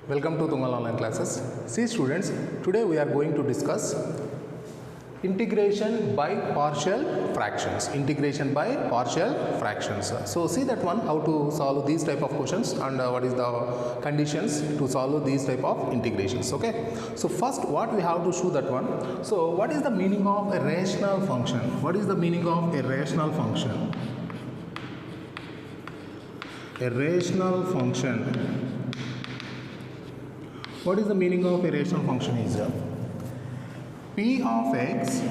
Welcome to Tungal Online Classes. See students, today we are going to discuss integration by partial fractions. Integration by partial fractions. So see that one, how to solve these type of questions and what is the conditions to solve these type of integrations. Okay. So first what we have to show that one. So what is the meaning of a rational function? What is the meaning of a rational function? A rational function. What is the meaning of a rational function is p of x,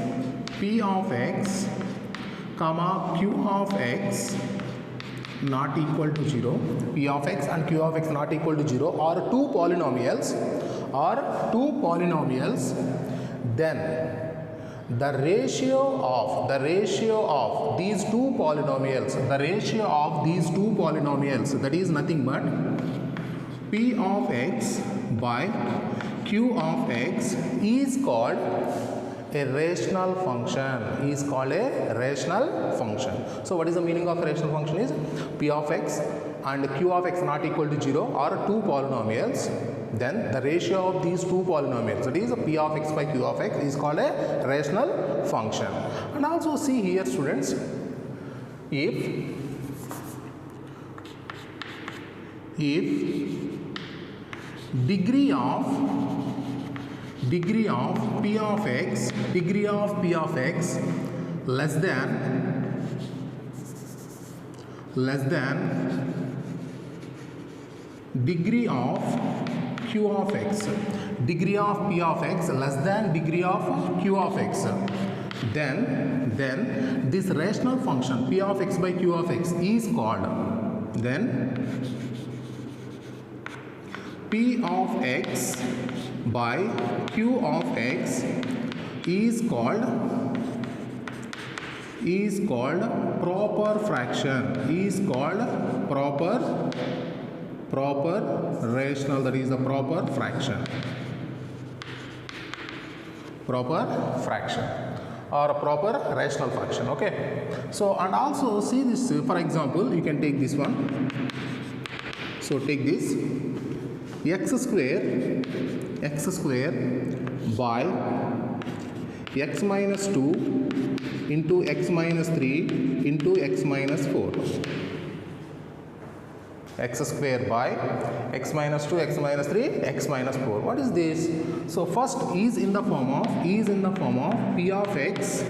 comma q of x not equal to 0. P of x and q of x not equal to 0 are two polynomials. Then the ratio of these two polynomials, that is nothing but p of x by q of x is called a rational function. So what is the meaning of a rational function is p of x and q of x not equal to 0 are two polynomials. Then the ratio of these two polynomials, that is p of x by q of x, is called a rational function. And also see here students, if degree of p of x less than degree of q of x, degree of p of x less than degree of q of x, then this rational function p of x by q of x is called, then p of x by q of x is called proper fraction, proper rational, that is a proper fraction or a proper rational function. Okay, so and also see this, for example you can take this one. So take this x square by x minus 2 into x minus 3 into x minus 4. X square by x minus 2, x minus 3, x minus 4. What is this? So first is in the form of p of x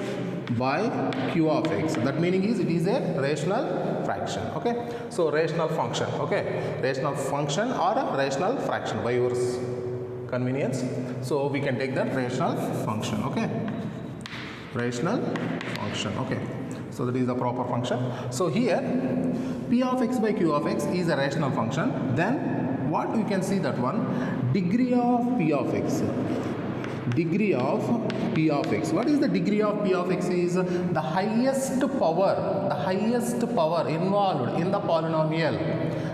by q of x. That meaning is it is a rational fraction. Okay, so rational function. Okay, rational function or a rational fraction by your convenience. So we can take that rational function. Okay, rational function. Okay, so that is the proper function. So here p of x by q of x is a rational function. Then what we can see that one, degree of p of x. Degree of p of x. What is the degree of p of x? Is the highest power involved in the polynomial.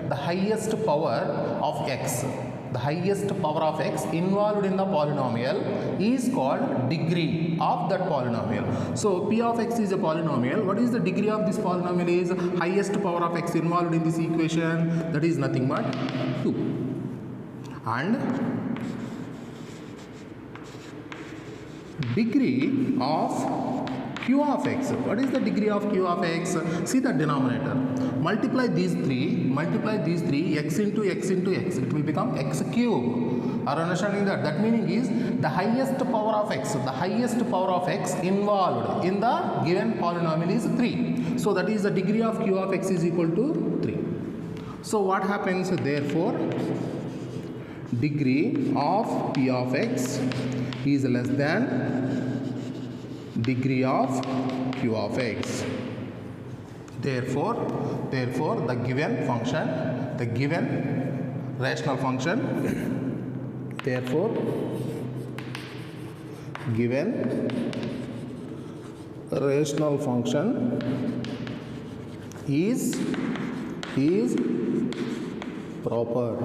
The highest power of x. The highest power of x involved in the polynomial is called degree of that polynomial. So p of x is a polynomial. What is the degree of this polynomial? Is highest power of x involved in this equation, that is nothing but 2. And degree of q of x. What is the degree of q of x? See the denominator. Multiply these three, x into x into x. It will become x cube. Are understanding that? That meaning is the highest power of x. The highest power of x involved in the given polynomial is 3. So that is the degree of q of x is equal to 3. So what happens? Therefore, degree of p of x is less than degree of q of x. Therefore the given function, the given rational function, therefore given rational function is proper.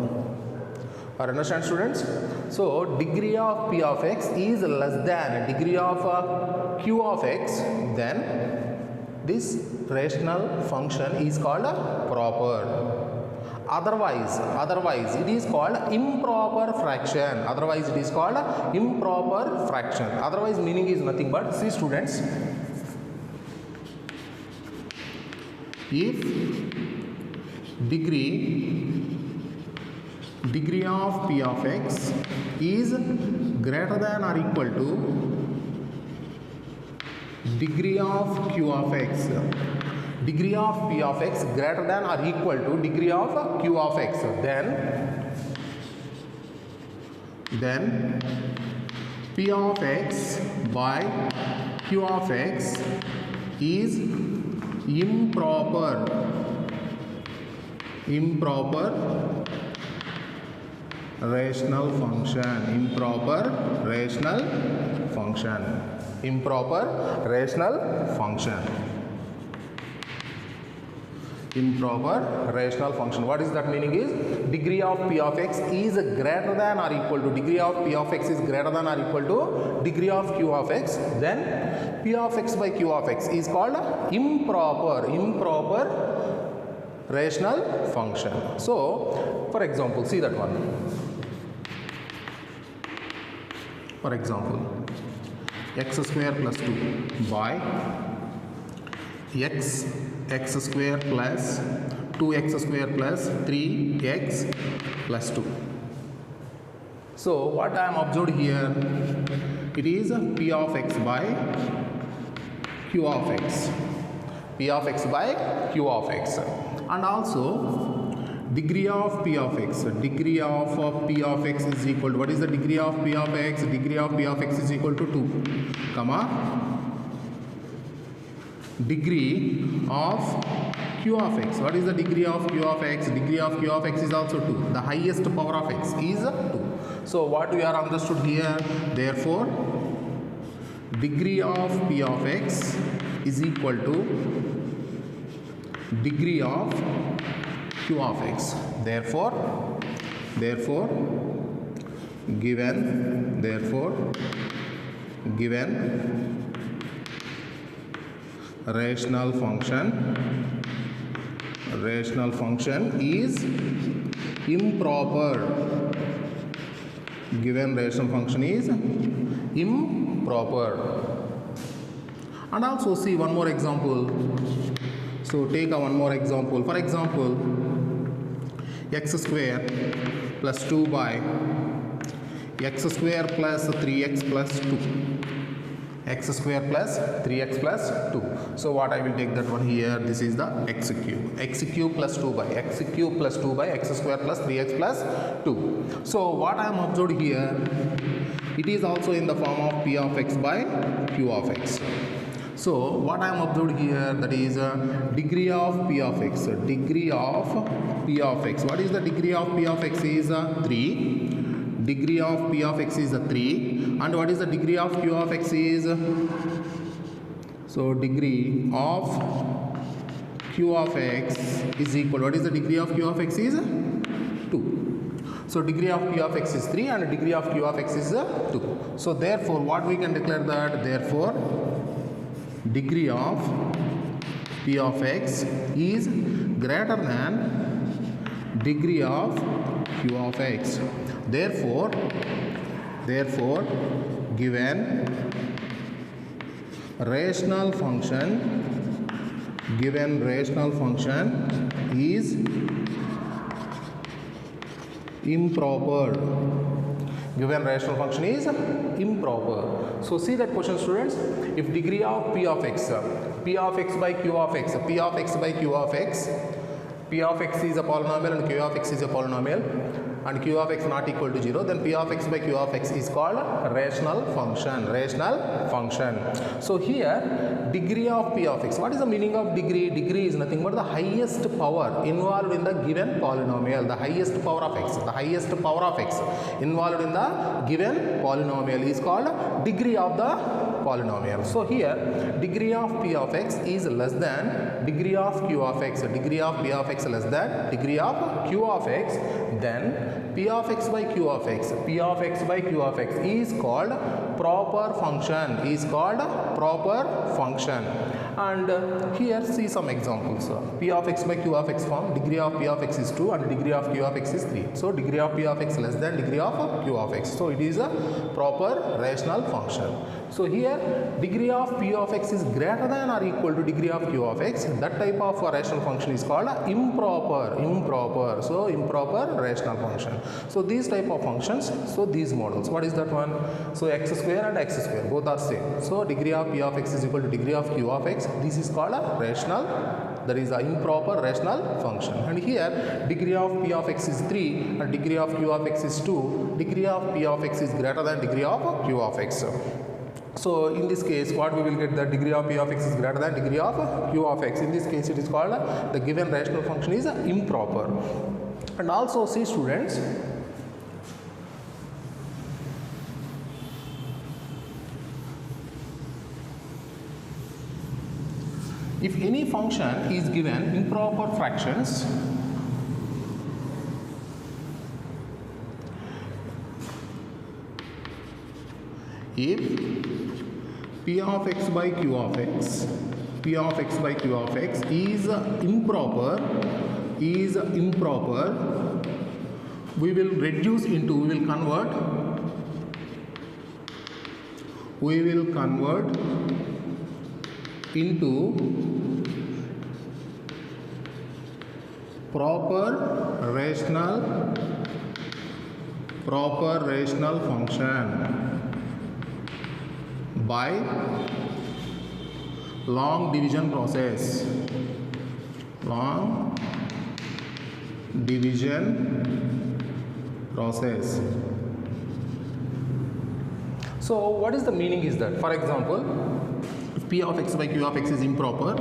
Or understand students? So degree of p of x is less than degree of q of x, then this rational function is called proper. Otherwise it is called improper fraction. Otherwise it is called improper fraction. Otherwise meaning is nothing but, see students, if degree of p of x is greater than or equal to degree of q of x, degree of p of x greater than or equal to degree of q of x, then p of x by q of x is improper rational function. Improper rational function. What is that meaning is, degree of p of x is greater than or equal to, degree of p of x is greater than or equal to degree of q of x, then p of x by q of x is called improper rational function. So for example, see that one. For example, x square plus 2 by x square plus 2x square plus 3x plus 2. So what I am observed here, it is p of x by q of x, p of x by q of x, and also degree of p of x, degree of p of x is equal to, what is the degree of p of x? Degree of p of x is equal to 2, comma, degree of q of x. What is the degree of q of x? Degree of q of x is also 2. The highest power of x is 2. So what we are understood here, therefore degree of p of x is equal to degree of q of x. Therefore given rational function is improper. Given rational function is improper. And also see one more example. So take one more example. For example, x square plus 2 by x square plus 3x plus 2. X square plus 3x plus 2. So what I will take that one here, this is the x cube. X cube plus 2 by x cube plus 2 by x square plus 3x plus 2. So what I am observed here, it is also in the form of p of x by q of x. So what I am observed here, that is degree of p of x. Degree of p of x. What is the degree of p of x is 3. Degree of p of x is 3. And what is the degree of q of x is? So degree of q of x is equal. What is the degree of q of x is? 2. So degree of p of x is 3 and degree of q of x is 2. So therefore what we can declare that? Therefore degree of p of x is greater than degree of q of x. Therefore given rational function is improper. Given rational function is improper. So see that question, students. If degree of p of x by q of x, p of x by q of x, p of x is a polynomial and q of x is a polynomial, and q of x not equal to 0, then p of x by q of x is called rational function. So here degree of p of x. What is the meaning of degree? Degree is nothing but the highest power involved in the given polynomial. The highest power of x. The highest power of x involved in the given polynomial is called degree of the polynomial. So here degree of p of x is less than degree of q of x. Degree of p of x less than degree of q of x, then p of x by q of x. P of x by q of x is called proper function. And here see some examples. P of x by q of x form, degree of p of x is 2 and degree of q of x is 3. So degree of p of x less than degree of q of x. So it is a proper rational function. So here degree of p of x is greater than or equal to degree of q of x. That type of rational function is called improper. So improper rational function. So these type of functions, so these models. What is that one? So x square and x square both are same. So degree of p of x is equal to degree of q of x. This is called a rational, that is an improper rational function. And here degree of p of x is 3 and degree of q of x is 2. Degree of p of x is greater than degree of q of x. So in this case what we will get, the degree of p of x is greater than degree of q of x. In this case it is called the given rational function is improper. And also see students, if any function is given improper fractions, if p of x by q of x, p of x by q of x is improper, we will reduce into, we will convert into proper rational function by long division process. So what is the meaning is that, for example, if p of x by q of x is improper,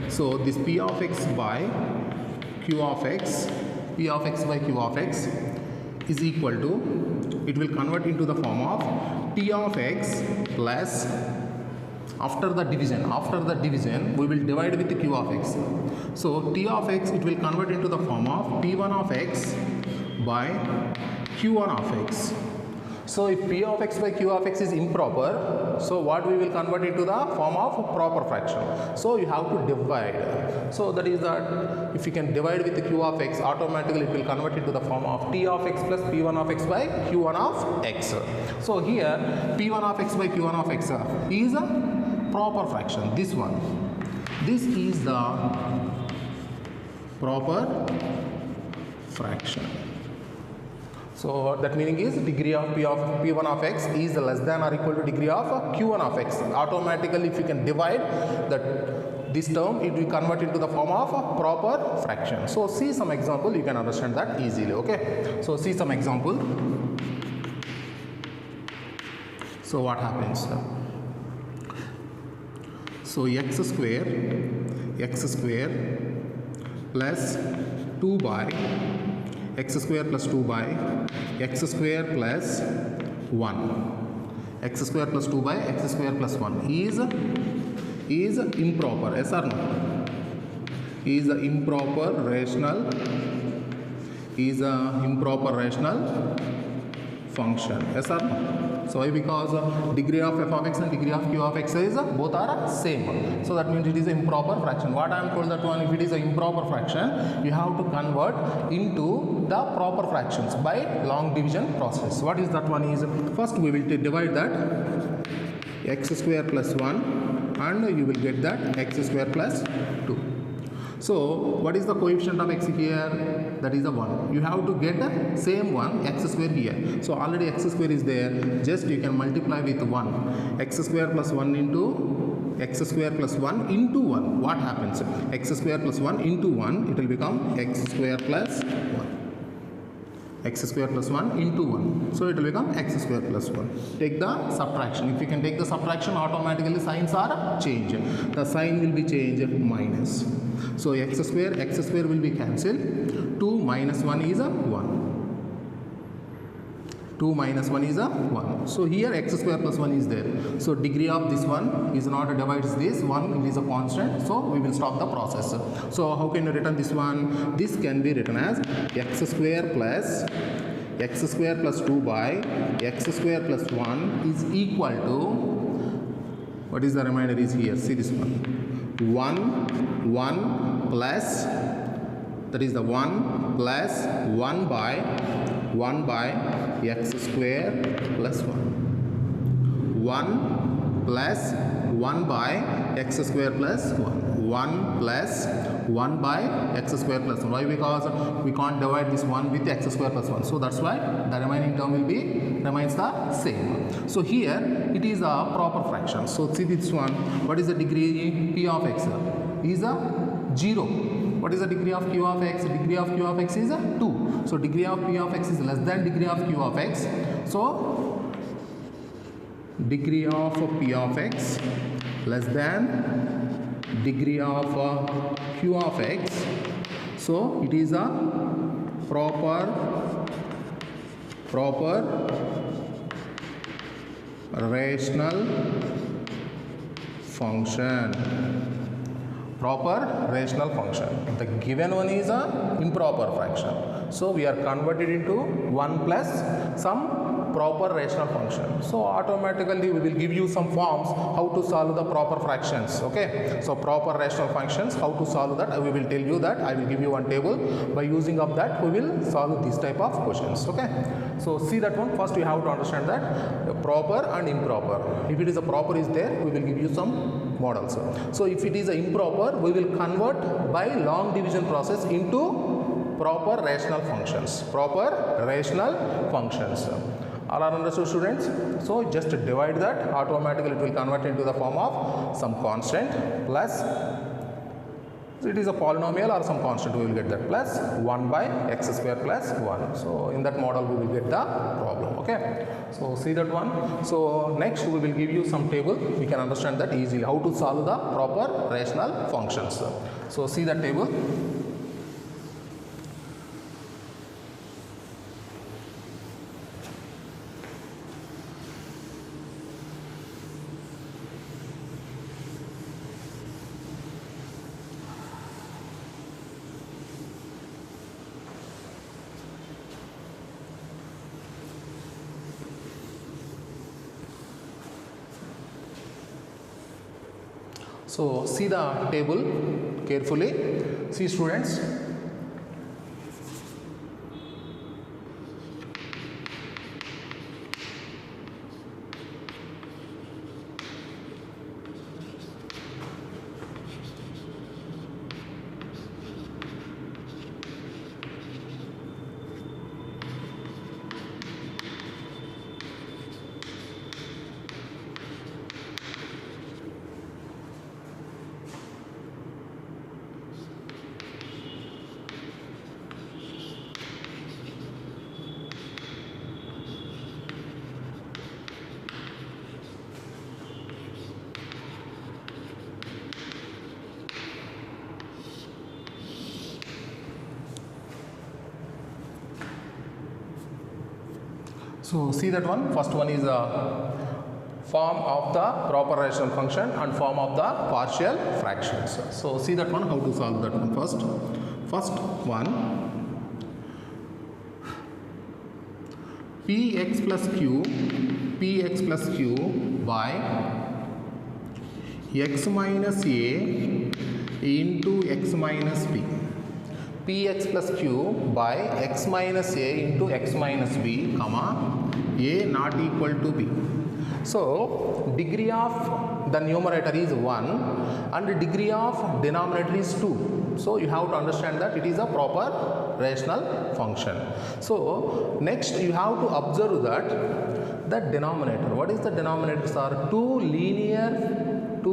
so this p of x by q of x, p of x by q of x is equal to, it will convert into the form of t of x plus, after the division we will divide with q of x. So t of x, it will convert into the form of p1 of x by q1 of x. So if p of x by q of x is improper, so what we will convert into the form of proper fraction. So you have to divide. So that is that if you can divide with the q of x, automatically it will convert into the form of t of x plus p1 of x by q1 of x. So here p1 of x by q1 of x is a proper fraction. This one. This is the proper fraction. So that meaning is degree of p1 of x is less than or equal to degree of q1 of x. Automatically if you can divide that, this term, it will convert into the form of a proper fraction. So see some example, you can understand that easily. Okay, so see some example. So what happens? So x square plus 2 by x square plus 2 by x square plus 1, x square plus 2 by x square plus 1 is improper, yes or no? Is a improper rational function, yes or no? So why? Because degree of f of x and degree of q of x is both are same. So that means it is an improper fraction. What I am told that one, if it is an improper fraction, you have to convert into the proper fractions by long division process. What is that one is? First we will divide that x square plus 1 and you will get that x square plus 2. So what is the coefficient of x here? That is a 1. You have to get the same one, x square here. So already x square is there, just you can multiply with 1. X square plus 1 into x square plus 1 into 1. What happens? X square plus 1 into 1, it will become x square plus 1. X square plus 1 into 1. So it will become x square plus 1. Take the subtraction. If you can take the subtraction, automatically signs are changed. The sign will be changed minus. So x square will be cancelled. 2 minus 1 is a 1. 2 minus 1 is a 1. So here x square plus 1 is there. So degree of this one is not divides this 1, it is a constant. So we will stop the process. So how can you written this one? This can be written as x square plus 2 by x square plus 1 is equal to, what is the remainder is here? See this one. 1 plus, that is the 1 plus 1 by x square plus 1. 1 plus 1 by x square plus 1. 1 plus 1 by x square plus 1. Why? Because we can't divide this 1 with x square plus 1. So that's why the remaining term remains the same. So here it is a proper fraction. So see this one. What is the degree? P of x is a 0. What is the degree of q of x? Degree of q of x is a 2. So degree of p of x is less than degree of q of x. So degree of p of x less than degree of q of x. So it is a proper rational function. Proper rational function. The given one is a improper fraction. So we are converted into 1 plus some proper rational function. So automatically we will give you some forms how to solve the proper fractions. Okay. So proper rational functions, how to solve that, we will tell you that. I will give you one table. By using of that we will solve this type of questions. Okay. So see that one. First you have to understand that proper and improper. If it is a proper is there, we will give you some models. So if it is a improper, we will convert by long division process into proper rational functions. Proper rational functions. All are understood, students? So just divide that, automatically it will convert into the form of some constant plus, so it is a polynomial or some constant, we will get that, plus 1 by x square plus 1. So in that model we will get the problem. Okay. So see that one. So next we will give you some table, we can understand that easily how to solve the proper rational functions. So see that table. So see the table carefully. See, students. So see that one. First one is a form of the proper rational function and form of the partial fractions. So see that one, how to solve that one first. First one, px plus q by x minus a into x minus b. Px plus q by x minus a into x minus b, comma, a not equal to b. So degree of the numerator is 1 and the degree of denominator is 2. So you have to understand that it is a proper rational function. So next you have to observe that the denominator, what is the denominators are? Two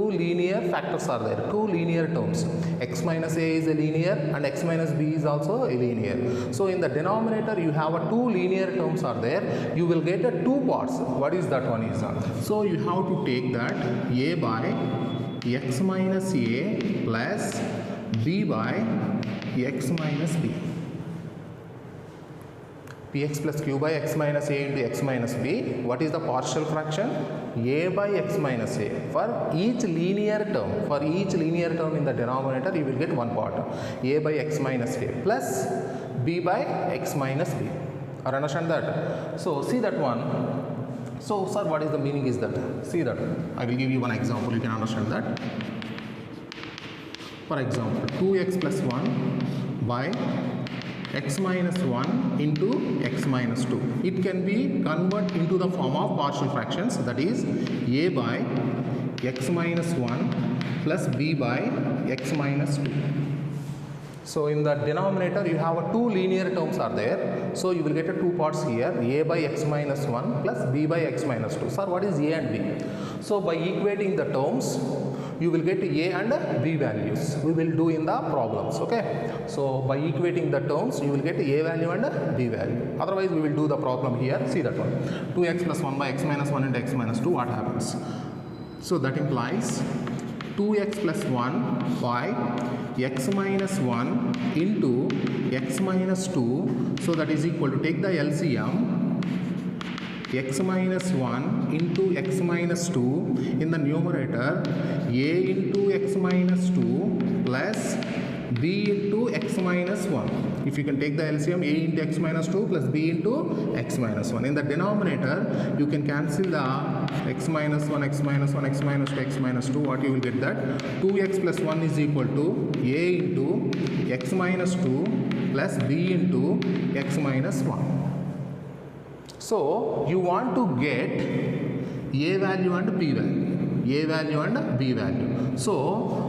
linear factors are there, two linear terms. X minus a is a linear and x minus b is also a linear. So in the denominator you have a two linear terms are there. You will get a two parts. What is that one is? So you have to take that a by x minus a plus b by x minus b. Px plus q by x minus a into x minus b. What is the partial fraction? A by x minus a. For each linear term in the denominator, you will get one part. A by x minus a plus b by x minus b. Or understand that? So see that one. So sir, what is the meaning is that? See that. I will give you one example, you can understand that. For example, 2x plus 1 by x minus 1 into x minus 2. It can be converted into the form of partial fractions, that is a by x minus 1 plus b by x minus 2. So in the denominator you have two linear terms are there. So you will get two parts here, a by x minus 1 plus b by x minus 2. Sir, what is a and b? So by equating the terms, you will get a and b values. We will do in the problems, okay? So by equating the terms, you will get a value and b value. Otherwise, we will do the problem here. See that one. 2x plus 1 by x minus 1 into x minus 2, what happens? So that implies 2x plus 1 by x minus 1 into x minus 2. So that is equal to, take the LCM, x minus 1 into x minus 2 in the numerator, a into x minus 2 plus b into x minus 1. If you can take the LCM, a into x minus 2 plus b into x minus 1. In the denominator, you can cancel the x minus 1, x minus 1, x minus 2, x minus 2. What you will get that? 2x plus 1 is equal to a into x minus 2 plus b into x minus 1. So you want to get a value and b value, a value and b value. So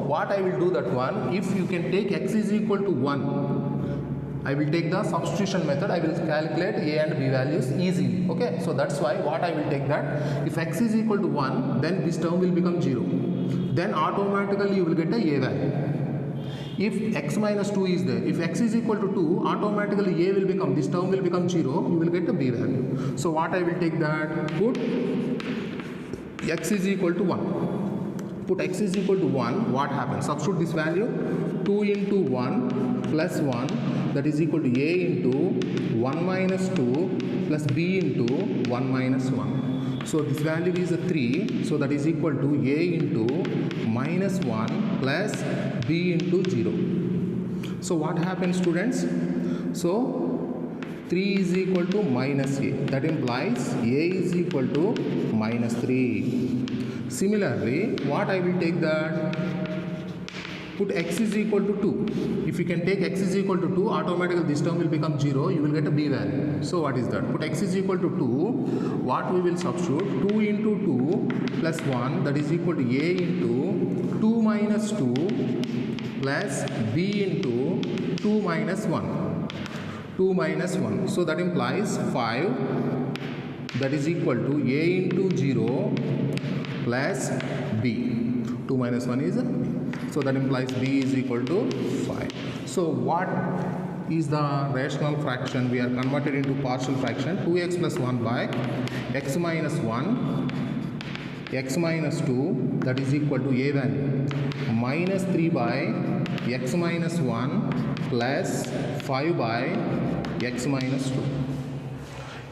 what I will do that one, if you can take x is equal to 1, I will take the substitution method, I will calculate a and b values easily, okay? So that's why what I will take that, if x is equal to 1, then this term will become 0. Then automatically you will get a value. If x minus 2 is there, if x is equal to 2, automatically a will become, this term will become 0, you will get a b value. So what I will take that, put x is equal to 1. Put x is equal to 1, what happens? Substitute this value, 2 into 1 plus 1, that is equal to a into 1 minus 2 plus b into 1 minus 1. So this value is a 3, so that is equal to a into minus 1 plus b into 0. So what happens, students? So 3 is equal to minus a, that implies a is equal to minus 3. Similarly, what I will take that, put x is equal to 2. If you can take x is equal to 2, automatically this term will become 0, you will get a b value. So what is that? Put x is equal to 2, what we will substitute? 2 into 2 plus 1, that is equal to a into 2 minus 2 plus b into 2 minus 1. 2 minus 1. So that implies 5, that is equal to a into 0 plus b. 2 minus 1 is b. So that implies b is equal to 5. So what is the rational fraction? We are converted into partial fraction. 2x plus 1 by x minus 1, x minus 2, that is equal to a value, minus 3 by x minus 1 plus 5 by x minus 2.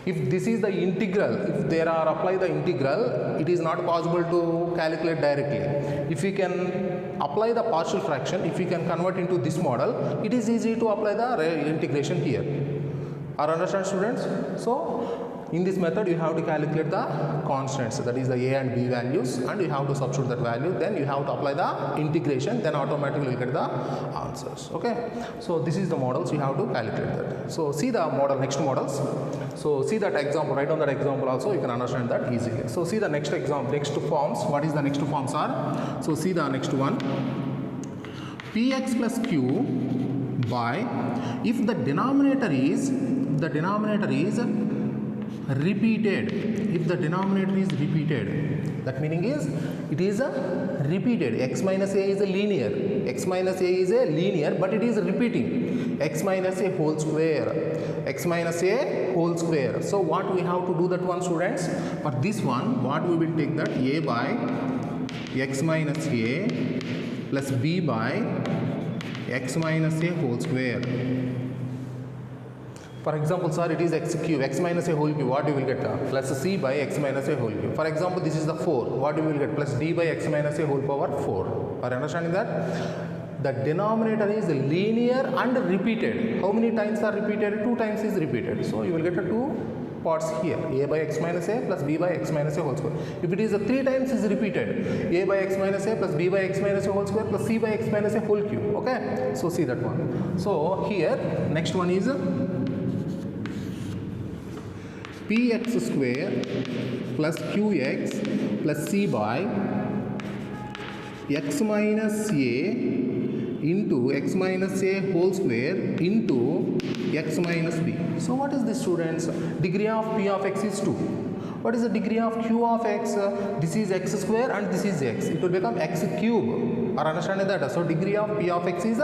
If this is the integral, if there are apply the integral, it is not possible to calculate directly. If we can apply the partial fraction, if we can convert into this model, it is easy to apply the integration here. Are understand, students? So in this method you have to calculate the constants, that is the a and b values, and you have to substitute that value, then you have to apply the integration, then automatically you will get the answers, okay? So this is the models you have to calculate that. So see the model, next models. So see that example, write down that example also, you can understand that easily. So see the next example, next forms. What is the next forms are? So see the next one, px plus q by, if the denominator is repeated, if the denominator is repeated, that meaning is it is a repeated. X minus a is a linear, x minus a is a linear, but it is repeating, x minus a whole square, x minus a whole square. So what we have to do that one, students? For this one, what we will take that, a by x minus a plus b by x minus a whole square. For example, sir, it is x cube, x minus a whole cube, what you will get? Plus c by x minus a whole cube. For example, this is the 4, what you will get? Plus d by x minus a whole power 4. Are you understanding that? The denominator is linear and repeated. How many times are repeated? 2 times is repeated. So you will get a 2 parts here, a by x minus a plus b by x minus a whole square. If it is 3 times is repeated, a by x minus a plus b by x minus a whole square plus c by x minus a whole cube. Okay, so see that one. So here next one is px square plus qx plus c by x minus a into x minus a whole square into x minus b. So what is this, students? Degree of p of x is 2. What is the degree of q of x? This is x square and this is x. It will become x cube. Are understanding that? So degree of p of x is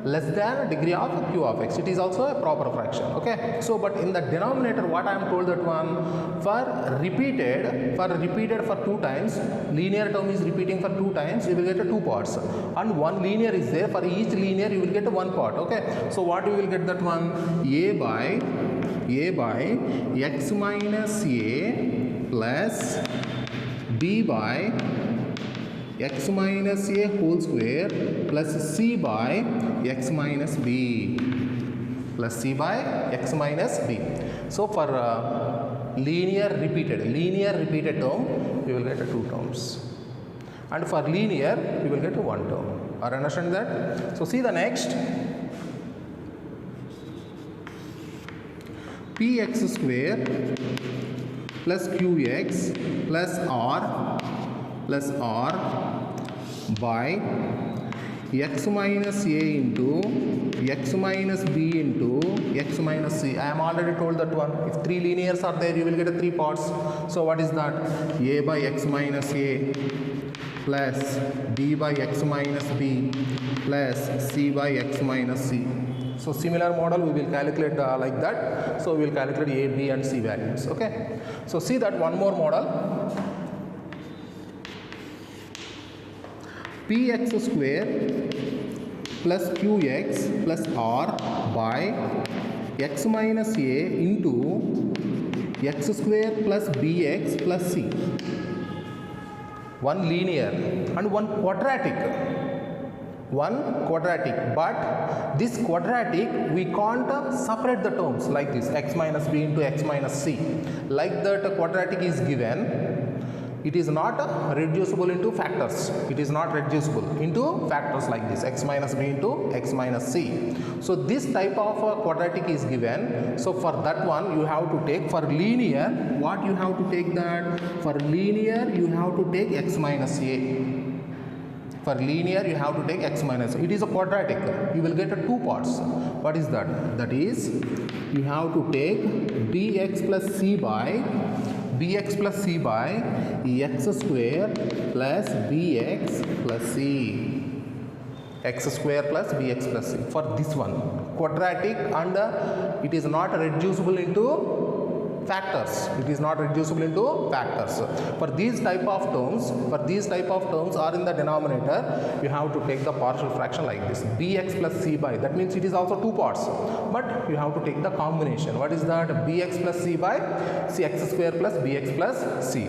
less than degree of q of x. It is also a proper fraction. Okay. So but in the denominator, what I am told that one, for repeated for 2 times, linear term is repeating for 2 times, you will get 2 parts, and one linear is there. For each linear you will get 1 part. Okay. So what you will get that one, a by x minus a plus b by x minus a whole square plus c by x minus b plus c by x minus b. So for linear repeated term, you will get 2 terms, and for linear you will get 1 term. Are you understand that? So see the next, px square plus qx plus r by x minus a into x minus b into x minus c. I am already told that one. If 3 linears are there, you will get 3 parts. So what is that? A by x minus a plus b by x minus b plus c by x minus c. So similar model we will calculate like that. So we will calculate a, b and c values. Okay. So see that one more model. px square plus qx plus r by x minus a into x square plus bx plus c. One linear and one quadratic, but this quadratic we can't separate the terms like this, x minus b into x minus c. Like that quadratic is given, it is not reducible into factors. It is not reducible into factors like this, x minus b into x minus c. So this type of quadratic is given. So for that one you have to take, for linear, what you have to take that? For linear you have to take x minus a. For linear you have to take x minus a. It is a quadratic. You will get 2 parts. What is that? That is, you have to take bx plus c by x square plus bx plus c. X square plus bx plus c. For this one, quadratic, and it is not reducible into factors. It is not reducible into factors. For these type of terms are in the denominator, you have to take the partial fraction like this, bx plus c by, that means it is also 2 parts, but you have to take the combination. What is that? Bx plus c by x square plus bx plus c,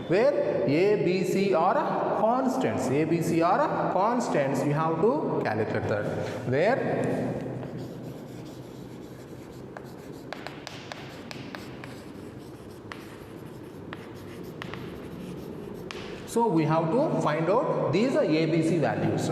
where a, b, c are constants. A, b, c are constants. You have to calculate that, where so we have to find out these ABC values.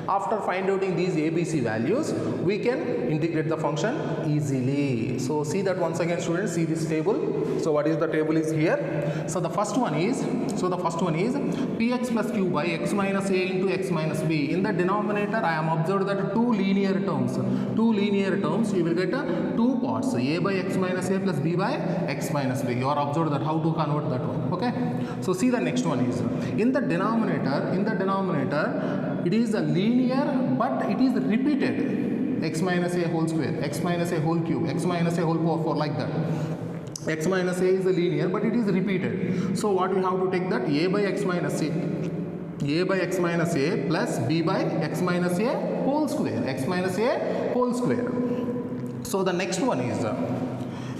After finding out these ABC values, we can integrate the function easily. So see that once again, students, see this table. So what is the table is here. So the first one is px plus q by x minus a into x minus b. In the denominator, I am observed that 2 linear terms, you will get 2 parts, a by x minus a plus b by x minus b. You are observed that how to convert that one. Okay. So see the next one is, in the denominator, it is a linear, but it is repeated. X minus a whole square, x minus a whole cube, x minus a whole power 4, like that. X minus a is a linear, but it is repeated. So what we have to take that? A by x minus a plus b by x minus a whole square, So the next one is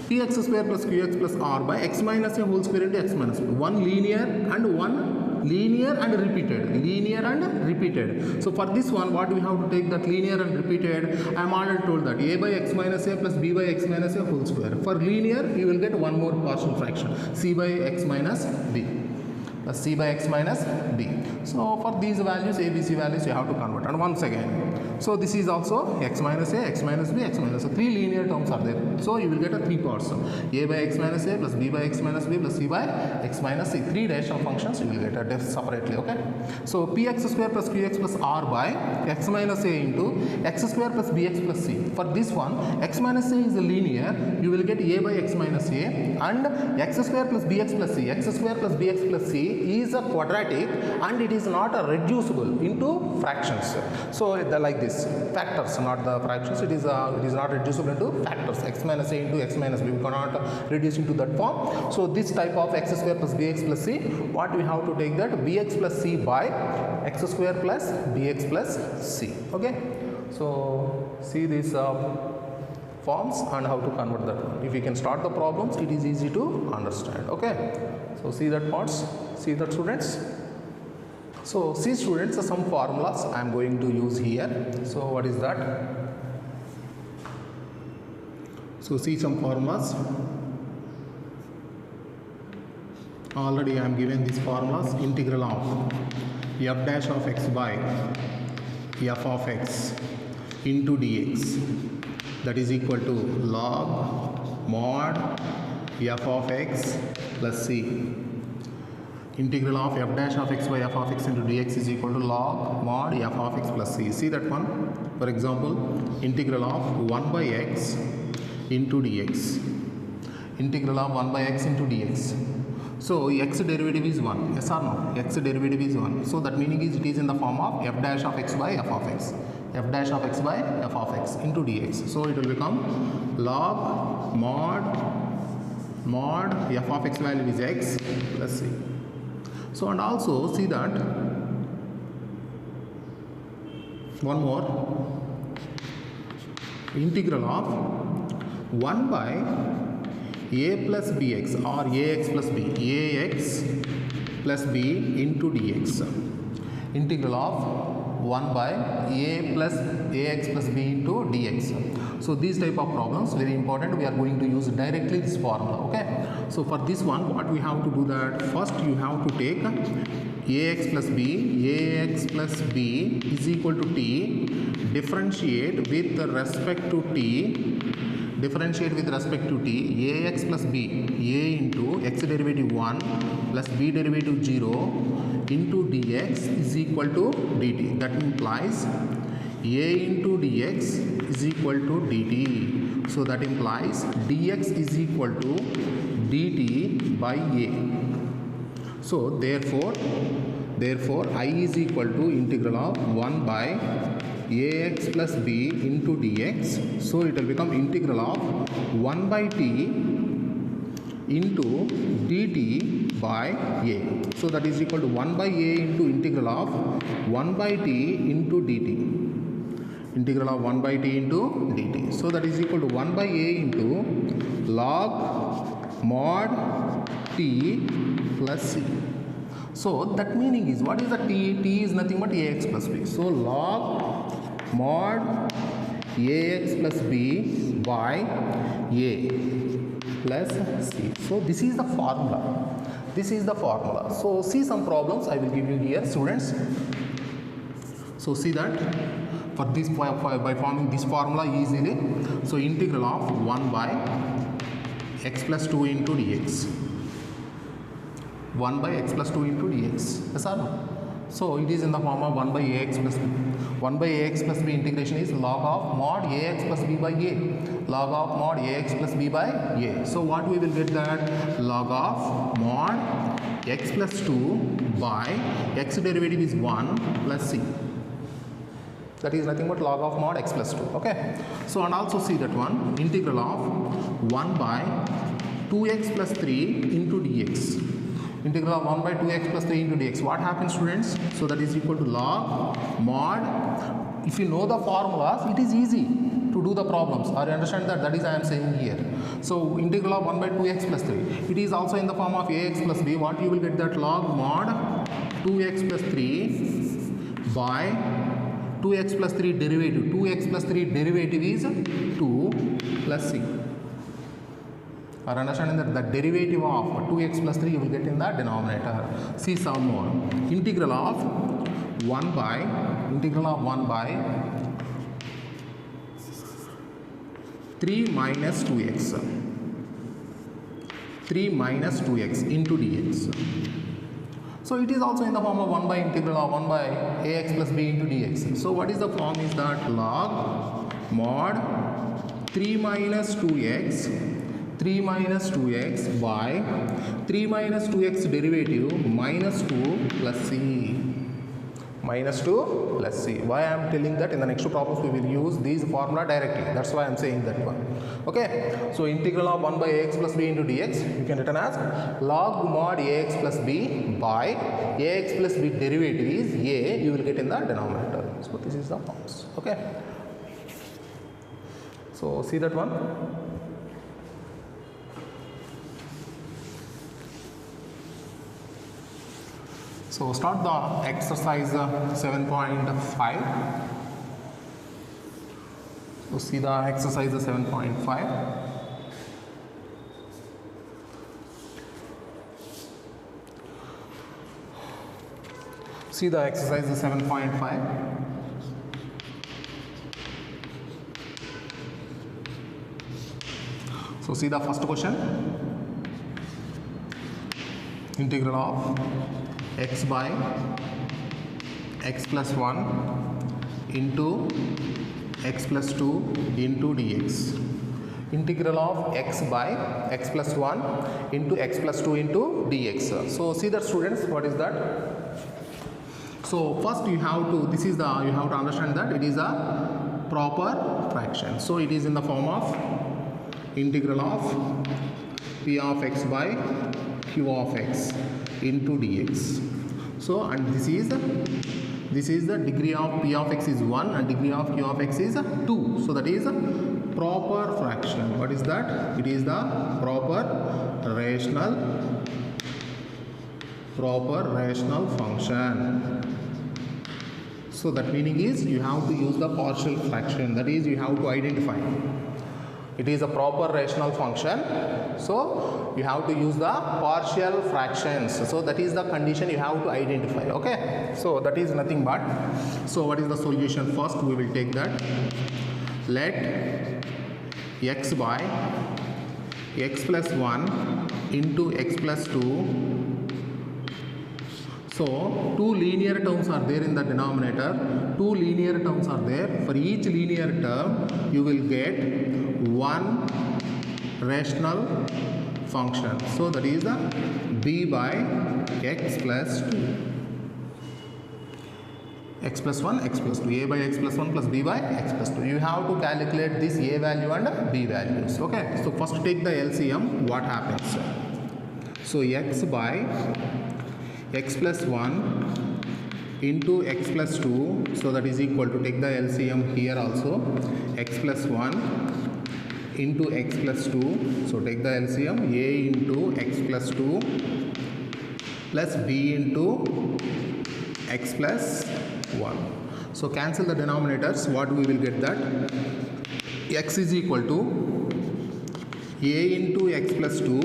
px square plus qx plus r by x minus a whole square into x minus b. One linear and one linear and repeated. So for this one, what we have to take that linear and repeated. I am already told that a by x minus a plus b by x minus a whole square. For linear, you will get one more partial fraction, c by x minus b. C by x minus b. So for these values, ABC values, you have to convert. And once again, so this is also x minus a, x minus b, x minus a. Three linear terms are there. So you will get a three parts. A by x minus a plus b by x minus b plus c by x minus c. Three rational functions you will get a separately. Okay. So px square plus qx plus r by x minus a into x square plus bx plus c. For this one, x minus a is a linear. You will get a by x minus a, and x square plus bx plus c. X square plus bx plus c is a quadratic and it is not a reducible into fractions. So like this, factors, not the fractions. It is not reducible into factors. X minus a into x minus b, we cannot reduce into that form. So this type of x square plus bx plus c, what we have to take that bx plus c by x square plus bx plus c. Okay. So see these forms and how to convert that one. If you can start the problems, it is easy to understand. Okay. So see that parts. See that students. So see students, some formulas I am going to use here. So what is that? So see some formulas. Already I am given these formulas. Integral of f dash of x by f of x into dx, that is equal to log mod f of x plus c. Integral of f dash of x by f of x into dx is equal to log mod f of x plus c. See that one? For example, integral of 1 by x into dx. Integral of 1 by x into dx. So x derivative is 1. Yes or no? X derivative is 1. So that meaning is it is in the form of f dash of x by f of x. F dash of x by f of x into dx. So it will become log mod f of x value is x plus c. So and also see that one more, integral of 1 by a plus bx or ax plus b, ax plus b into dx. Integral of 1 by a plus ax plus b into dx. So these type of problems very important. We are going to use directly this formula. Okay. So for this one, what we have to do that first you have to take ax plus b is equal to t, differentiate with respect to t, ax plus b, a into x derivative 1 plus b derivative 0 into dx is equal to dt. That implies a into dx is equal to dt. So that implies dx is equal to dt by a. So therefore I is equal to integral of 1 by ax plus b into dx. So it will become integral of 1 by t into dt by a. So that is equal to 1 by a into integral of 1 by t into dt. Integral of 1 by t into dt. So that is equal to 1 by a into log mod t plus c. So that meaning is, what is the t? T is nothing but ax plus b. So log mod ax plus b by a plus c. So this is the formula. So see some problems I will give you here, students. So see that for this by forming this formula easily. So integral of 1 by x plus 2 into dx. 1 by x plus 2 into dx. Yes or no? So it is in the form of 1 by ax plus b. 1 by ax plus b integration is log of mod ax plus b by a. Log of mod ax plus b by a. So what we will get that? Log of mod x plus 2 by x derivative is 1 plus c. That is nothing but log of mod x plus 2. Okay. So and also see that one, integral of 1 by 2x plus 3 into dx. Integral of 1 by 2x plus 3 into dx. What happens, students? So that is equal to log mod. If you know the formulas, it is easy to do the problems. Or you understand that? That is I am saying here. So integral of 1 by 2x plus 3. It is also in the form of ax plus b. What you will get that? Log mod 2x plus 3 by 2x plus 3 derivative. 2x plus 3 derivative is 2 plus c. Are understanding that the derivative of 2x plus 3 you will get in the denominator. See some more. Integral of 1 by 3 minus 2x. 3 minus 2x into dx. So it is also in the form of 1 by integral of 1 by ax plus b into dx. So what is the form is that log mod 3 minus 2x by 3 minus 2x derivative minus 2 plus c. Minus 2 plus c. Why I am telling that? In the next two problems we will use these formula directly. That's why I am saying that one. Okay. So integral of 1 by ax plus b into dx you can written as log mod ax plus b by ax plus b derivative is a, you will get in the denominator. So this is the forms. Okay. So see that one. So start the exercise 7.5. So see the exercise 7.5. See the exercise 7.5. So see the first question. Integral of x by x plus 1 into x plus 2 into dx. Integral of x by x plus 1 into x plus 2 into dx. So see that students, what is that? So first you have to, you have to understand that it is a proper fraction. So it is in the form of integral of p of x by q of x into dx. So and this is the degree of p of x is 1 and degree of q of x is 2. So that is a proper fraction. What is that? It is the proper rational function. So that meaning is you have to use the partial fraction. That is you have to identify. It is a proper rational function. So you have to use the partial fractions. So that is the condition you have to identify. Okay. So that is nothing but. So what is the solution? First we will take that. Let x by x plus 1 into x plus 2. So two linear terms are there in the denominator. Two linear terms are there. For each linear term you will get one rational function. So that is the b by x plus 2. X plus 1, x plus 2. A by x plus 1 plus b by x plus 2. You have to calculate this a value and b values. Okay. So first take the LCM. What happens? So x by x plus 1 into x plus 2. So that is equal to, take the LCM here also, x plus 1 into x plus 2. So take the LCM, a into x plus 2 plus b into x plus 1. So cancel the denominators. What we will get that? X is equal to a into x plus 2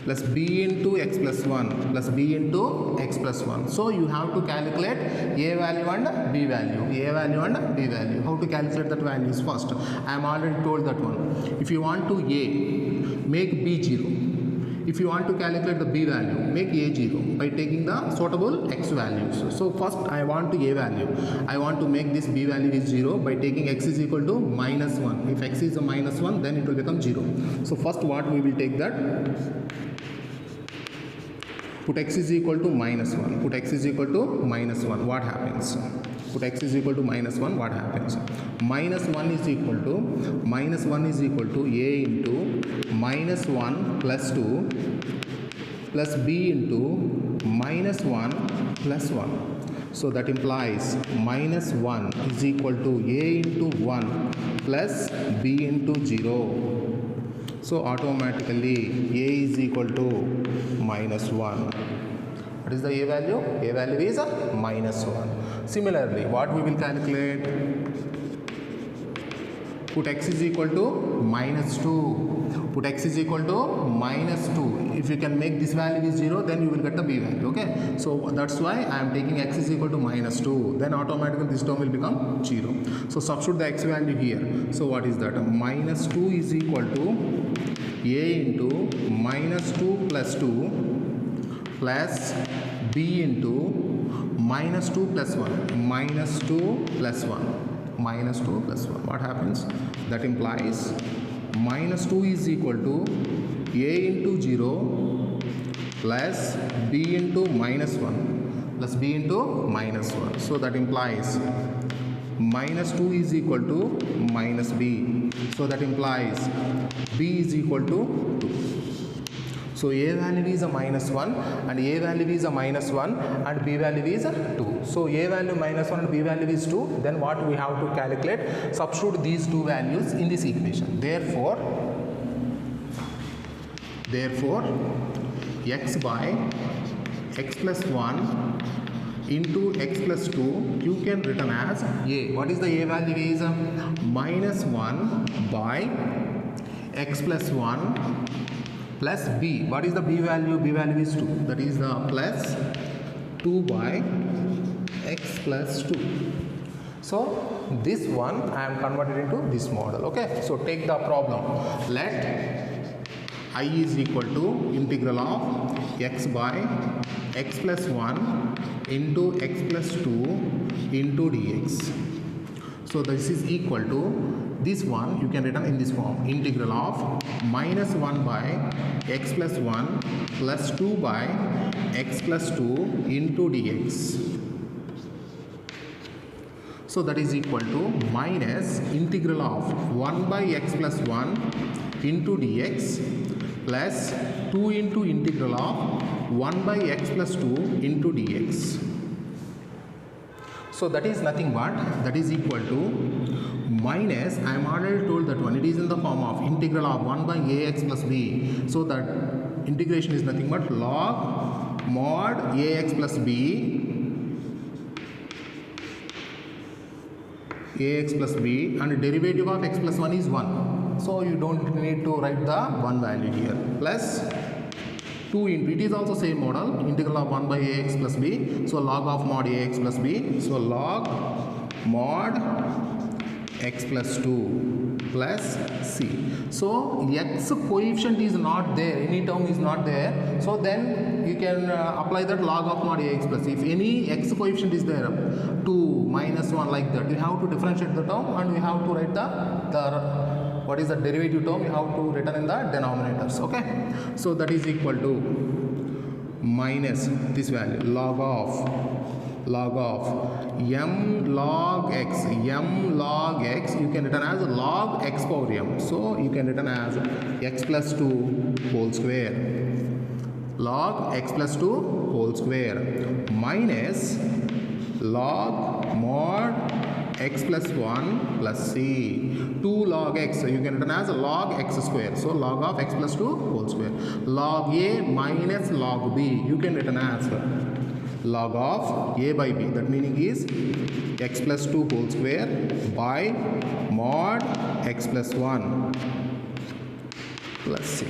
plus b into x plus 1 plus b into x plus 1. So you have to calculate a value and b value. A value and b value. How to calculate that values? First, I am already told that one. If you want to a, make b 0. If you want to calculate the b value, make a 0 by taking the suitable x values. So first I want to a value. I want to make this b value is 0 by taking x is equal to minus 1. If x is a minus 1, then it will become 0. So first what we will take that? Put x is equal to minus 1. Put x is equal to minus 1. What happens? Put x is equal to minus 1. What happens? Minus 1 is equal to a into minus 1 plus 2 plus b into minus 1 plus 1. So that implies minus 1 is equal to a into 1 plus b into 0. So automatically a is equal to minus 1. What is the a value? A value is minus 1. Similarly, what we will calculate? Put x is equal to minus 2. Put x is equal to minus 2. If you can make this value is 0, then you will get the b value. Okay. So that's why I am taking x is equal to minus 2. Then automatically this term will become 0. So substitute the x value here. So what is that? Minus 2 is equal to a into minus 2 plus 2 plus b into minus 2 plus 1. Minus 2 plus 1. Minus 2 plus 1. What happens? That implies minus 2 is equal to a into 0 plus b into minus 1 plus b into minus 1. So that implies minus 2 is equal to minus b. So that implies b is equal to 2. So a value is a minus 1 and a value is a minus 1 and b value is a 2. So a value minus 1 and b value is 2. Then what we have to calculate? Substitute these two values in this equation. Therefore x by x plus 1 into x plus 2 you can written as a. What is the a value is? Minus 1 by x plus 1 plus b. What is the b value? B value is 2. That is the plus 2 by x plus 2. So this one I am converted into this model. Okay. So take the problem. Let I is equal to integral of x by x plus 1 into x plus 2 into dx. So this is equal to this one you can written in this form, integral of minus 1 by x plus 1 plus 2 by x plus 2 into dx. So that is equal to minus integral of 1 by x plus 1 into dx plus 2 into integral of 1 by x plus 2 into dx. So that is nothing but that is equal to minus, I am already told that one, it is in the form of integral of 1 by ax plus b. So that integration is nothing but log mod ax plus b and derivative of x plus 1 is 1. So you don't need to write the 1 value here, plus 2 into, it is also same model, integral of 1 by ax plus b. So log of mod ax plus b. So log mod x plus 2 plus c. So x coefficient is not there, any term is not there. So then you can apply that log of mod ax plus. If any x coefficient is there, 2, minus 1 like that, you have to differentiate the term and you have to write the what is the derivative term, you have to written in the denominators. Okay. So that is equal to minus this value log of m log x you can written as log x power m. So you can written as x plus 2 whole square log x plus 2 whole square minus log mod x plus 1 plus c 2 log x. So you can written as log x square. So log of x plus 2 whole square log a minus log b you can written as log of a by b. That meaning is x plus 2 whole square by mod x plus 1 plus c.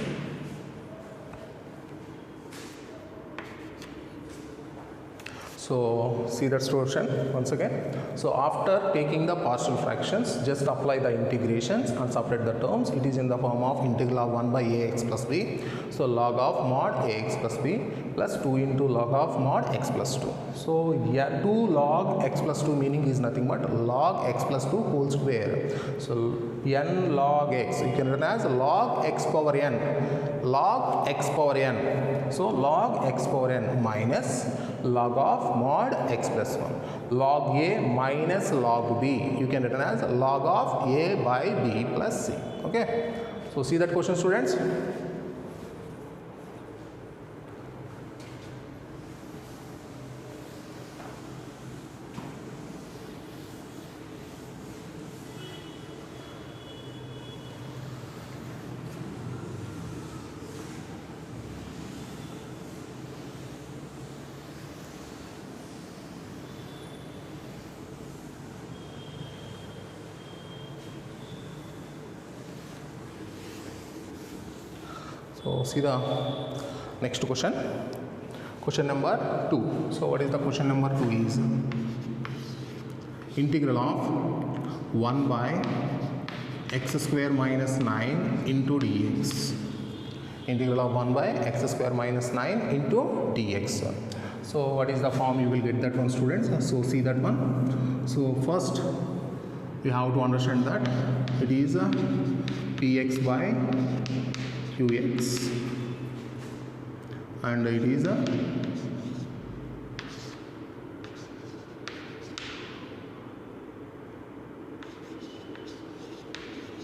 So see that solution once again. So after taking the partial fractions, just apply the integrations and separate the terms. It is in the form of integral of 1 by ax plus b. So log of mod ax plus b plus 2 into log of mod x plus 2. So yeah, 2 log x plus 2 meaning is nothing but log x plus 2 whole square. So n log x you can write as log x power n log x power n. So log x power n minus log of mod x plus 1 log a minus log b you can written as log of a by b plus c. Okay. So see that question, students. So see the next question. Question number 2. So what is the question number 2 is integral of 1 by x square minus 9 into dx. Integral of 1 by x square minus 9 into dx. So what is the form? You will get that one, students. So see that one. So first you have to understand that it is px by qx and it is a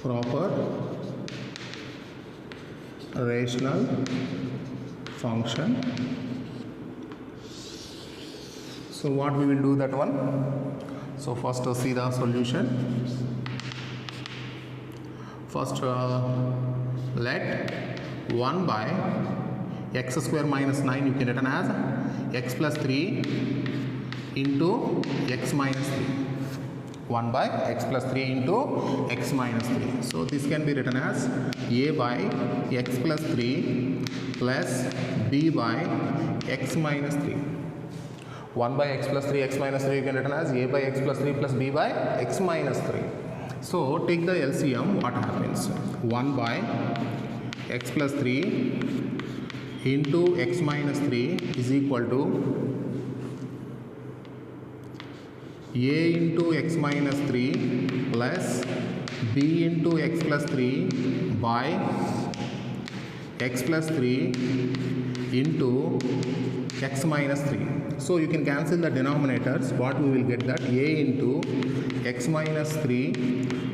proper rational function. So what we will do that one? So first see the solution. First let 1 by x square minus 9 you can written as x plus 3 into x minus 3. 1 by x plus 3 into x minus 3. So this can be written as a by x plus 3 plus b by x minus 3. 1 by x plus 3 x minus 3 you can written as a by x plus 3 plus b by x minus 3. So take the LCM, what happens? 1 by x plus 3 into x minus 3 is equal to a into x minus 3 plus b into x plus 3 by x plus 3 into x minus 3. So you can cancel the denominators. What we will get that a into x minus 3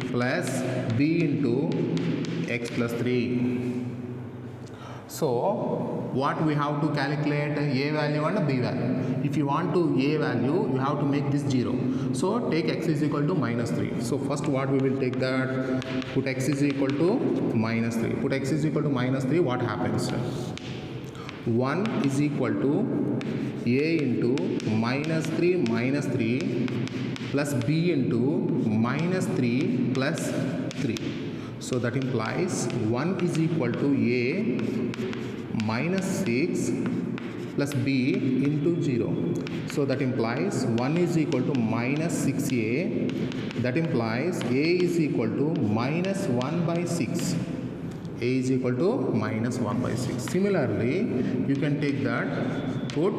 plus b into x plus 3. So what we have to calculate a value and b value. If you want to a value, you have to make this 0. So take x is equal to minus 3. So first what we will take that, put x is equal to minus 3. Put x is equal to minus 3, what happens? 1 is equal to a into minus 3 plus b into minus 3 plus 3. So that implies 1 is equal to a minus 6 plus b into 0. So that implies 1 is equal to minus 6a. That implies a is equal to minus 1 by 6. A is equal to minus 1 by 6. Similarly, you can take that, put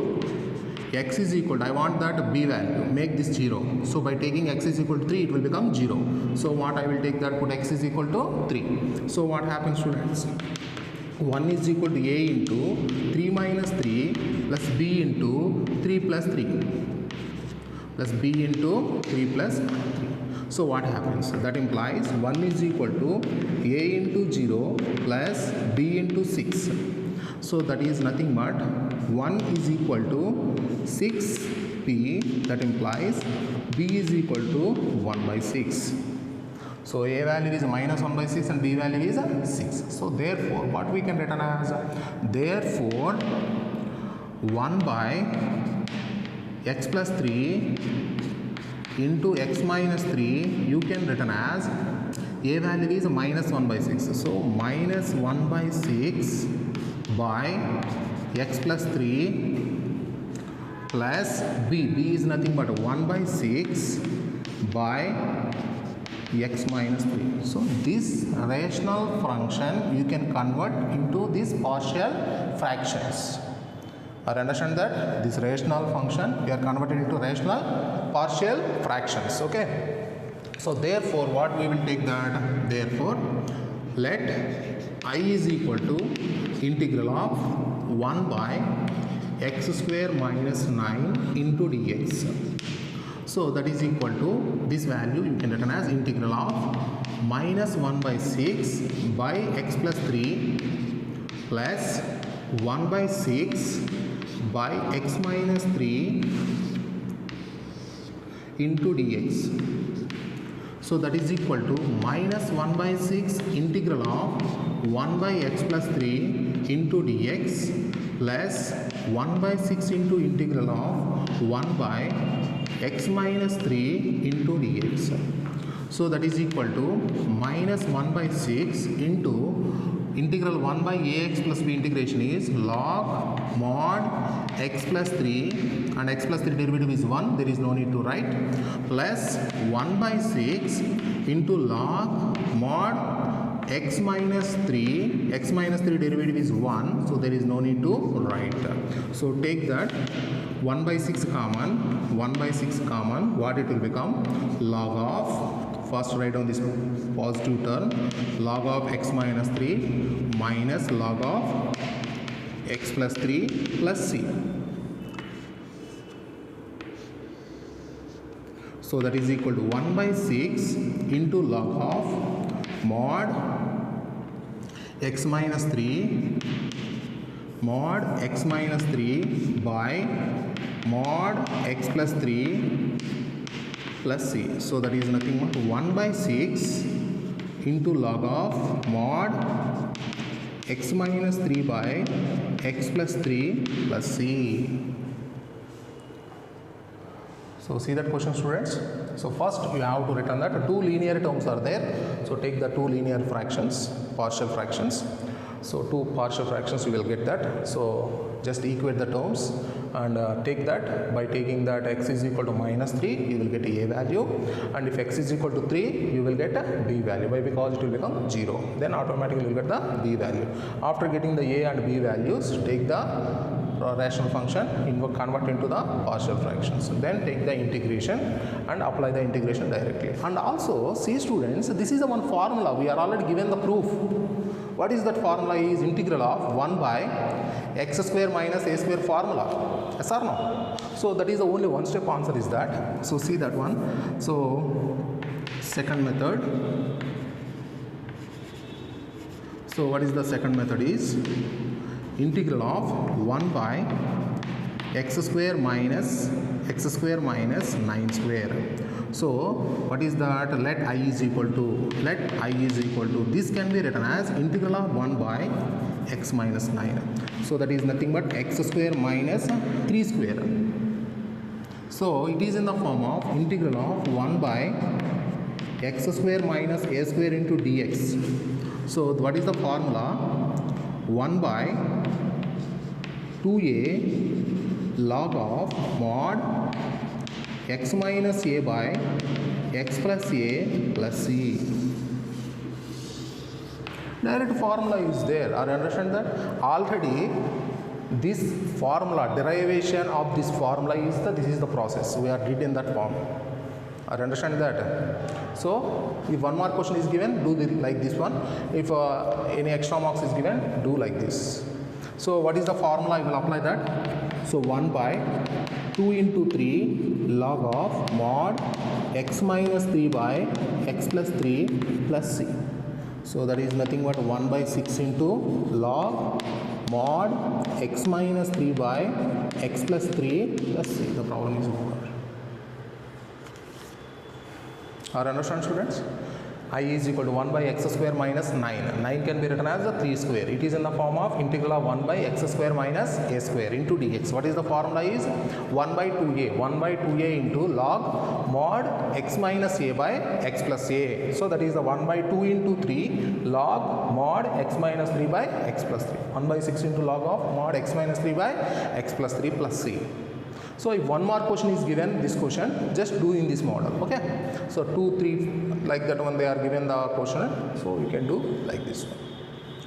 x is equal to, I want that b value, make this 0. So by taking x is equal to 3, it will become 0. So what I will take that, put x is equal to 3. So what happens, students? 1 is equal to a into 3 minus 3 plus b into 3 plus 3 plus b into 3 plus 3. So what happens? That implies 1 is equal to a into 0 plus b into 6. So that is nothing but 1 is equal to 6p. That implies b is equal to 1 by 6. So a value is minus 1 by 6 and b value is 6. So therefore what we can written as, therefore 1 by x plus 3 into x minus 3 you can written as a value is minus 1 by 6. So minus 1 by 6 by x plus 3 plus b is nothing but 1 by 6 by x minus 3. So this rational function you can convert into these partial fractions. Or understand that this rational function we are converted into rational partial fractions. Okay. So therefore what we will take that, therefore let I is equal to integral of 1 by x square minus 9 into dx. So that is equal to this value you can written as integral of minus 1 by 6 by x plus 3 plus 1 by 6 by x minus 3 into dx. So that is equal to minus 1 by 6 integral of 1 by x plus 3 into dx plus 1 by 6 into integral of 1 by x minus 3 into dx. So that is equal to minus 1 by 6 into integral 1 by ax plus b integration is log mod x plus 3 and x plus 3 derivative is 1, there is no need to write, plus 1 by 6 into log mod x minus 3, x minus 3 derivative is 1, so there is no need to write. So take that 1 by 6 common, 1 by 6 common, what it will become? Log of, first write down this positive term, log of x minus 3 minus log of x plus 3 plus c. So that is equal to 1 by 6 into log of mod x minus 3 mod x minus 3 by mod x plus 3 plus c. So that is nothing but 1 by 6 into log of mod x minus 3 by x plus 3 plus c. So see that question, students. So first you have to return that two linear terms are there. So take the two linear fractions, partial fractions. So two partial fractions you will get that. So just equate the terms and take that. By taking that x is equal to minus 3, you will get a value, and if x is equal to 3, you will get a b value. Why? Because it will become 0. Then automatically you will get the b value. After getting the a and b values, take the rational function, convert into the partial fractions, then take the integration and apply the integration directly. And also see, students, this is the one formula, we are already given the proof. What is that formula? Is integral of 1 by x square minus a square formula. Yes or no? So that is the only one step answer is that. So see that one. So second method. So what is the second method? Is integral of 1 by x square minus 9 square. So what is that? Let I is equal to, this can be written as integral of 1 by x minus 9. So that is nothing but x square minus 3 square. So it is in the form of integral of 1 by x square minus a square into dx. So what is the formula? 1 by 2a log of mod x minus a by x plus a plus c. Direct formula is there. Are you understand that? Already this formula, derivation of this formula is this is the process. We are did in that form. Are you understand that? So if one more question is given, do like this one. If any extra marks is given, do like this. So what is the formula? I will apply that. So 1 by 2 into 3 log of mod x minus 3 by x plus 3 plus c. So that is nothing but 1 by 6 into log mod x minus 3 by x plus 3 plus c. The problem is over. Are you understand, students? I is equal to 1 by x square minus 9. 9 can be written as a 3 square. It is in the form of integral of 1 by x square minus a square into dx. What is the formula? Is 1 by 2a. 1 by 2a into log mod x minus a by x plus a. So that is the 1 by 2 into 3 log mod x minus 3 by x plus 3. 1 by 6 into log of mod x minus 3 by x plus 3 plus c. So if one more question is given, this question, just do in this model. Okay. So 2, 3 like that one they are given the question. So you can do like this one.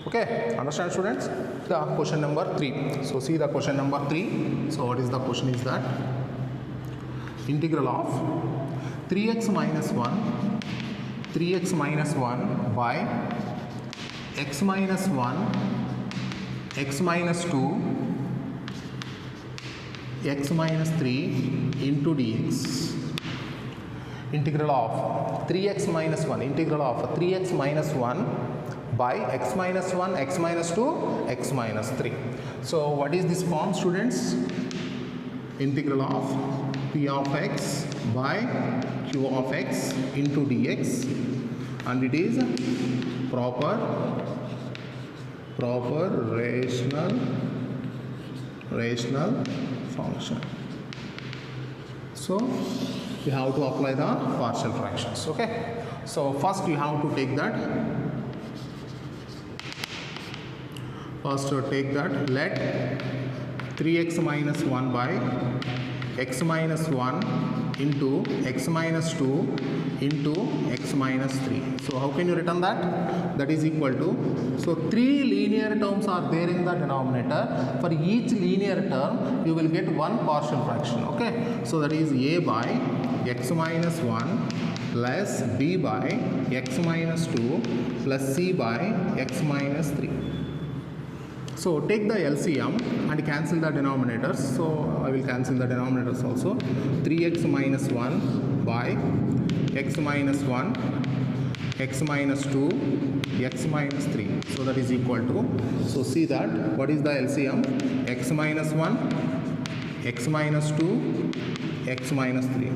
Okay. Understand, students? The question number 3. So see the question number 3. So what is the question is that? Integral of 3x minus 1 by x minus 1 x minus 2 x minus 3 into dx. Integral of 3x minus 1, integral of 3x minus 1 by x minus 1 x minus 2 x minus 3. So what is this form, students? Integral of p of x by q of x into dx, and it is proper rational function. So you have to apply the partial fractions. Okay. So first you have to take that First take that, let 3x minus 1 by x minus 1 into x minus 2 into x minus 3. So how can you written that? That is equal to, so 3 linear terms are there in the denominator. For each linear term you will get one partial fraction. Okay, so that is a by x minus 1 plus b by x minus 2 plus c by x minus 3. So take the LCM and cancel the denominators. So I will cancel the denominators also. 3x minus 1 by x minus 1, x minus 2, x minus 3. So that is equal to, so see that, what is the LCM? X minus 1, x minus 2, x minus 3.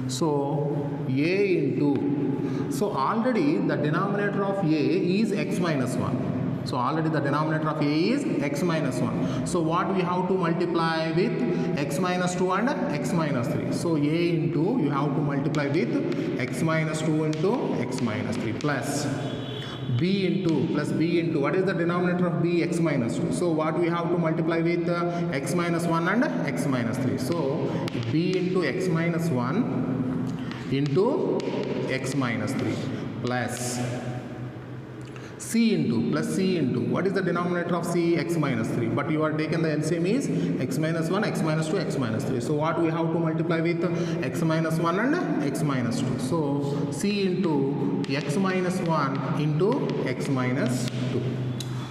So a into, so already the denominator of a is x minus 1. So already the denominator of a is x minus 1. So what we have to multiply with? X minus 2 and x minus 3. So a into, you have to multiply with x minus 2 into x minus 3 plus b into, what is the denominator of b? X minus 2. So what we have to multiply with? X minus 1 and x minus 3. So b into x minus 1 into x minus 3 plus c into, what is the denominator of c? X minus 3. But you are taken the LCM is x minus 1, x minus 2, x minus 3. So what we have to multiply with? X minus 1 and x minus 2. So c into x minus 1 into x minus 2.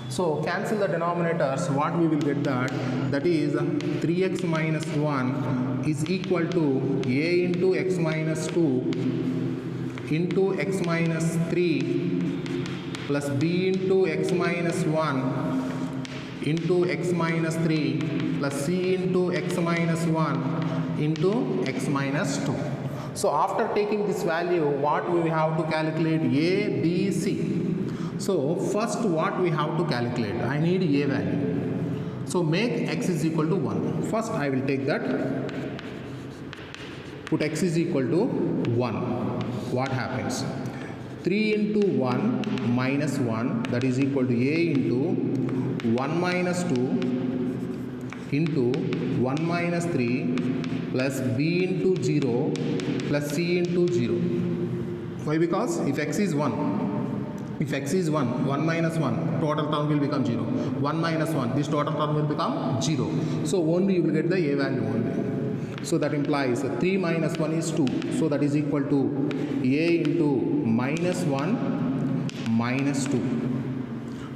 So cancel the denominators. What we will get that is 3x minus 1 is equal to a into x minus 2 into x minus 3 plus b into x minus 1 into x minus 3 plus c into x minus 1 into x minus 2. So after taking this value, what we have to calculate? A, B, C. So first what we have to calculate? I need a value. So make x is equal to 1. First I will take that, put x is equal to 1. What happens? 3 into 1 minus 1, that is equal to a into 1 minus 2 into 1 minus 3 plus b into 0 plus c into 0. Why? Because if x is 1, 1 minus 1, total term will become 0. 1 minus 1, this total term will become 0. So only you will get the a value only. So that implies 3 minus 1 is 2. So that is equal to a into minus 1 minus 2.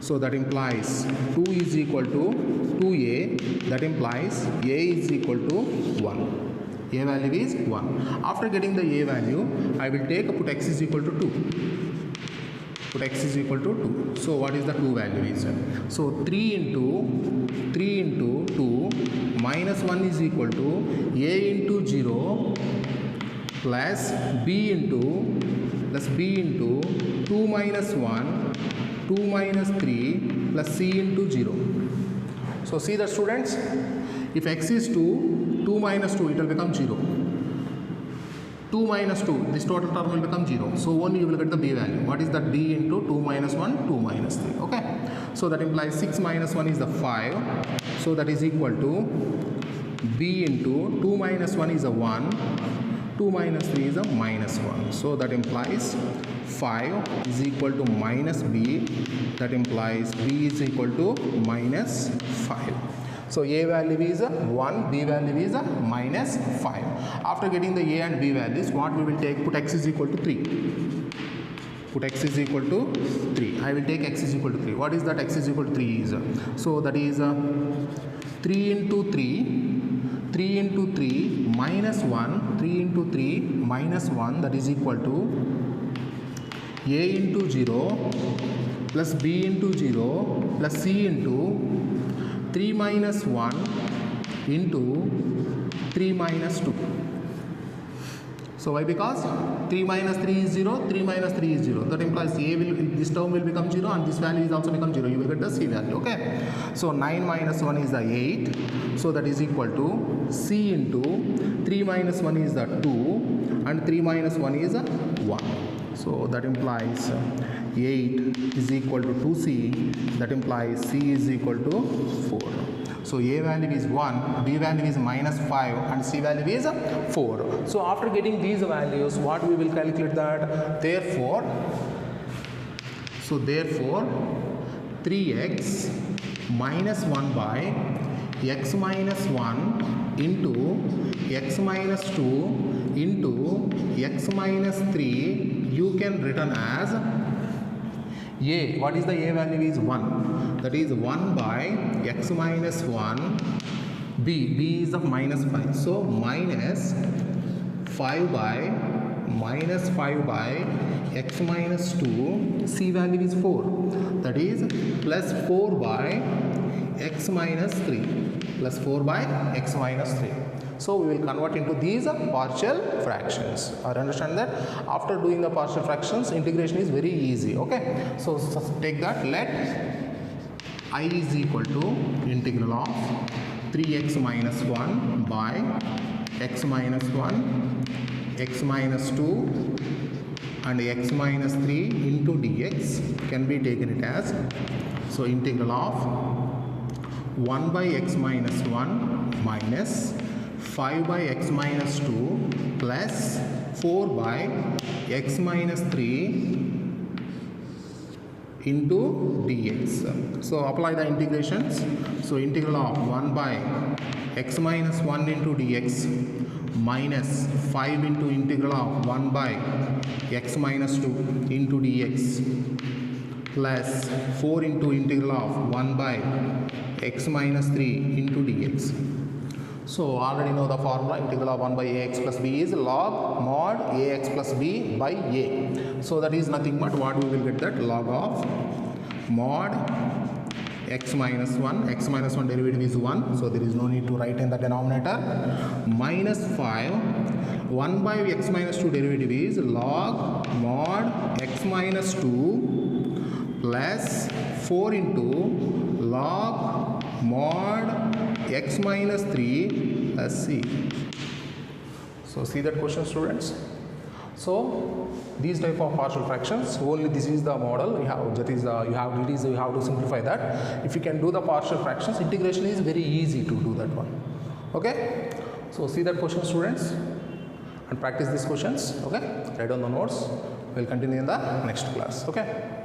So that implies 2 is equal to 2a. That implies a is equal to 1. A value is 1. After getting the a value, I will put x is equal to 2. Put x is equal to 2. So what is the 2 value is? So 3 into 2 minus 1 is equal to a into 0 plus b into 2 minus 1, 2 minus 3 plus c into 0. So see that, students, if x is 2 minus 2, it will become 0. 2 minus 2, this total term will become 0. So only you will get the b value. What is that? b into 2 minus 1, 2 minus 3. Okay. So that implies 6 minus 1 is the 5. So that is equal to b into 2 minus 1 is a 1. 2 minus 3 is a minus 1. So that implies 5 is equal to minus b. That implies b is equal to minus 5. So a value is 1, b value is minus 5. After getting the a and b values, what we will take? Put x is equal to 3. Put x is equal to 3. I will take x is equal to 3. What is that x is equal to 3 is? So that is 3 into 3. 3 into 3 minus 1. 3 into 3 minus 1, that is equal to a into 0 plus b into 0 plus c into 3 minus 1 into 3 minus 2. So why? Because 3 minus 3 is 0, 3 minus 3 is 0. That implies this term will become 0 and this value is also become 0. You will get the c value. Okay. So 9 minus 1 is the 8. So that is equal to c into 3 minus 1 is the 2 and 3 minus 1 is 1. So that implies 8 is equal to 2c, that implies c is equal to 4. So a value is 1, b value is minus 5 and c value is 4. So after getting these values, what we will calculate that? Therefore 3x minus 1 by x minus 1 into x minus 2 into x minus 3 you can written as a. What is the a value is 1, that is 1 by x minus 1, b is of minus 5, so minus 5 by x minus 2, c value is 4, that is plus 4 by x minus 3, plus 4 by x minus 3. So we will convert into these partial fractions. I understand that after doing the partial fractions, integration is very easy. Okay, so take that. Let I is equal to integral of 3x minus 1 by x minus 1, x minus 2 and x minus 3 into dx can be taken it as, so integral of 1 by x minus 1 minus 5 by x minus 2 plus 4 by x minus 3 into dx. So apply the integrations. So integral of 1 by x minus 1 into dx minus 5 into integral of 1 by x minus 2 into dx plus 4 into integral of 1 by x minus 3 into dx. So already know the formula, integral of 1 by ax plus b is log mod ax plus b by a. So that is nothing but what we will get, that log of mod x minus 1, x minus 1 derivative is 1, so there is no need to write in the denominator, minus 5, 1 by x minus 2 derivative is log mod x minus 2 plus 4 into log mod x minus 3 plus c. So see that question, students. So these type of partial fractions, only this is the model you have, that is you have to simplify that. If you can do the partial fractions, integration is very easy to do that one. Okay, so see that question, students, and practice these questions. Okay, write down the notes. We'll continue in the next class. Okay.